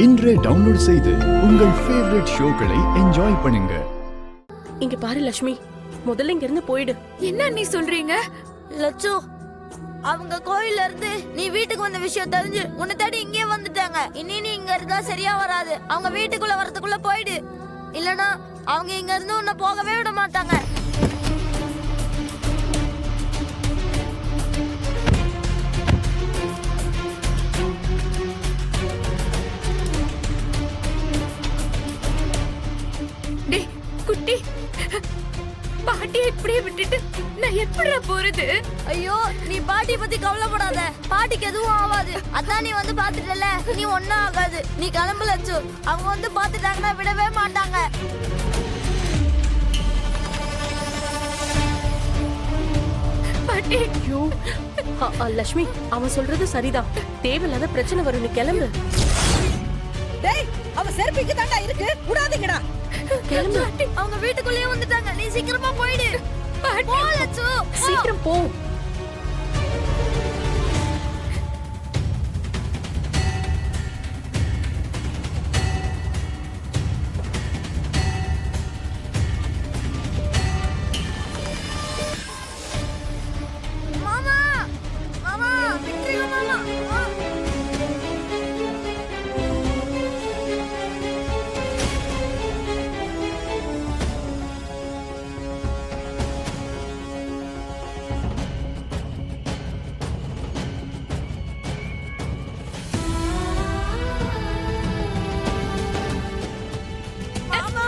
இன்றே டவுன்லோட் செய்து உங்கள் ஃபேவரட் ஷோக்களை என்ஜாய் பண்ணுங்க. இங்க பாரு லட்சுமி, முதல்ல இங்க இருந்து போயிடு. என்ன நீ சொல்றீங்க? லட்சு, அவங்க கோயில்ல இருந்து நீ வீட்டுக்கு வந்த விஷயம் தெரிஞ்சு உன்னை தேடி இங்கே வந்துட்டாங்க. இனி நீ இங்க இருந்தா சரியா வராது. அவங்க வீட்டுக்குள்ள வரதுக்குள்ள போயிடு, இல்லனா அவங்க இங்க இருந்து உன்னை போகவே விட மாட்டாங்க. டேய் குட்டி, பாட்டியை இப்படியே விட்டுட்டு நான் எப்படிடா போறது? ஐயோ, நீ பாட்டி பத்தி கவலைப்படாத. பாட்டிக்கு எதுவும் ஆகாது. அதான் நீ வந்து பாத்துட்டல, நீ ஒன்னும் ஆகாது. நீ கிளம்பு லட்சு. அவங்க வந்து பாத்துட்டாங்கன்னா விடவே மாட்டாங்க. பாட்டி, ஐயோ லட்சுமி, அவன் சொல்றது சரிதான். தேவையில்லாத பிரச்சனை வரும், நீ கிளம்பு. டேய், அவ செருப்பிக்கு தாண்டா இருக்கு, விடாதீங்கடா. கிளம்பு. அவங்க வீட்டுக்குள்ளேயே வந்துட்டாங்க. நீ சீக்கிரமா போயிடு. போ லட்சு, சீக்கிரம் போ. மாமா, மாமா, விட்டுருங்க மாமா.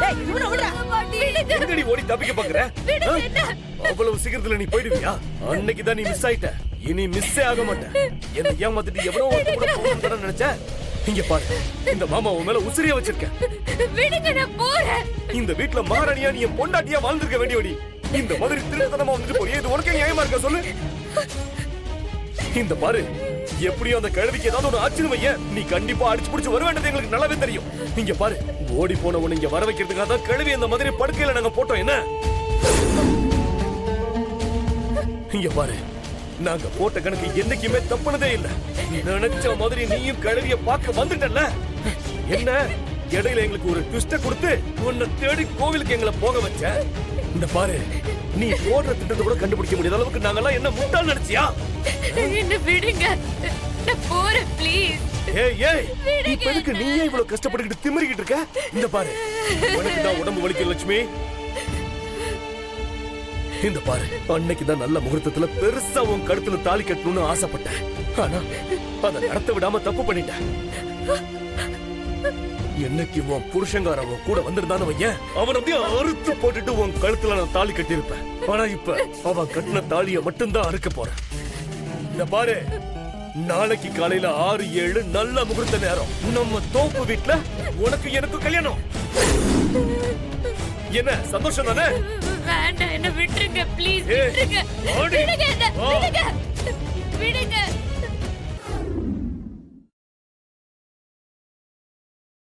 டேய், இவனை விடுடா. எங்கடி ஓடி தப்பிக்க பாக்குற? அவ்வளவு சீக்கிரத்துல நீ போயிடுவியா? அன்னைக்கு தான் நீ மிஸ் ஆயிட்ட. இனி மிஸ்ஸே ஆக மாட்டேன். என்ன ஏமாத்திட்டு எவ்வளோ கூட போகணும்னு நினைச்ச? இங்க பாரு, இந்த மாமா உன் மேல உசிரியா வச்சிருக்கேன். விடுங்க, நான் போறேன். இந்த வீட்டுல மகாராணியா நீ என் பொண்டாட்டியா வாழ்ந்திருக்க வேண்டியவடி. இந்த மாதிரி திருத்தனமா வந்துட்டு போறியே, இது உனக்கே நியாயமா இருக்க சொல்லு? இந்த பாரு, எப்படியும் அந்த கழுவிக்கு ஏதாவது ஒரு ஆச்சரியம் வைய, நீ கண்டிப்பா அடிச்சு புடிச்சு வர வேண்டியது எங்களுக்கு நல்லாவே தெரியும். இங்க பாரு, ஓடி போன உன்னை இங்க வர வைக்கிறதுக்காக தான் கழுவி அந்த மாதிரி படுக்கையில நாங்க போட்டோம். என்ன இங்க பாரு, நாங்க போட்ட கணக்கு என்னைக்குமே தப்புனதே இல்ல. நினைச்ச மாதிரி நீயும் கழுவிய பார்க்க வந்துட்டல. என்ன இடையில எங்களுக்கு ஒரு ட்விஸ்ட கொடுத்து உன்னை தேடி கோவிலுக்கு எங்களை போக வச்ச. இந்த பாரு, நீ போடுற திட்டத்தை கூட கண்டுபிடிக்க முடியாத அளவுக்கு நாங்கெல்லாம் என்ன முட்டாள் நினைச்சியா? என்ன விடுங்க, நான் போறேன் ப்ளீஸ். ஏய் ஏய், இப்ப எதுக்கு நீயே இவ்வளவு கஷ்டப்பட்டுக்கிட்டு திமிரிக்கிட்டு இருக்க? இந்த பாரு, உனக்கு தான் உடம்பு வலிக்குது லட்சுமி. இந்த பாரு, அன்னைக்கு தான் நல்ல முகூர்த்தத்துல பெருசா உன் கழுத்துல தாலி கட்டணும்னு ஆசைப்பட்டேன். ஆனா அதை நடத்த விடாம தப்பு பண்ணிட்டேன். என்னைக்கு உன் புருஷங்கார கூட வந்திருந்தானு வையன், அவன் அப்படியே அறுத்து போட்டுட்டு உன் கழுத்துல நான் தாலி கட்டியிருப்பேன். ஆனா இப்ப அவன் கட்டின தாலிய மட்டும்தான் அறுக்க போறேன். இந்த பாரு, நாளைக்கு காலையில 6-7 நல்ல முகூர்த்த நேரம். நம்ம தோப்பு வீட்டுல உனக்கு எனக்கு கல்யாணம். என்ன சந்தோஷம் தானே? வேண்டாம், என்ன விட்டுருங்க ப்ளீஸ். ஏய், விட்டுருங்க, ஓடி. விடுங்க, என்ன, ஆ. விடுங்க.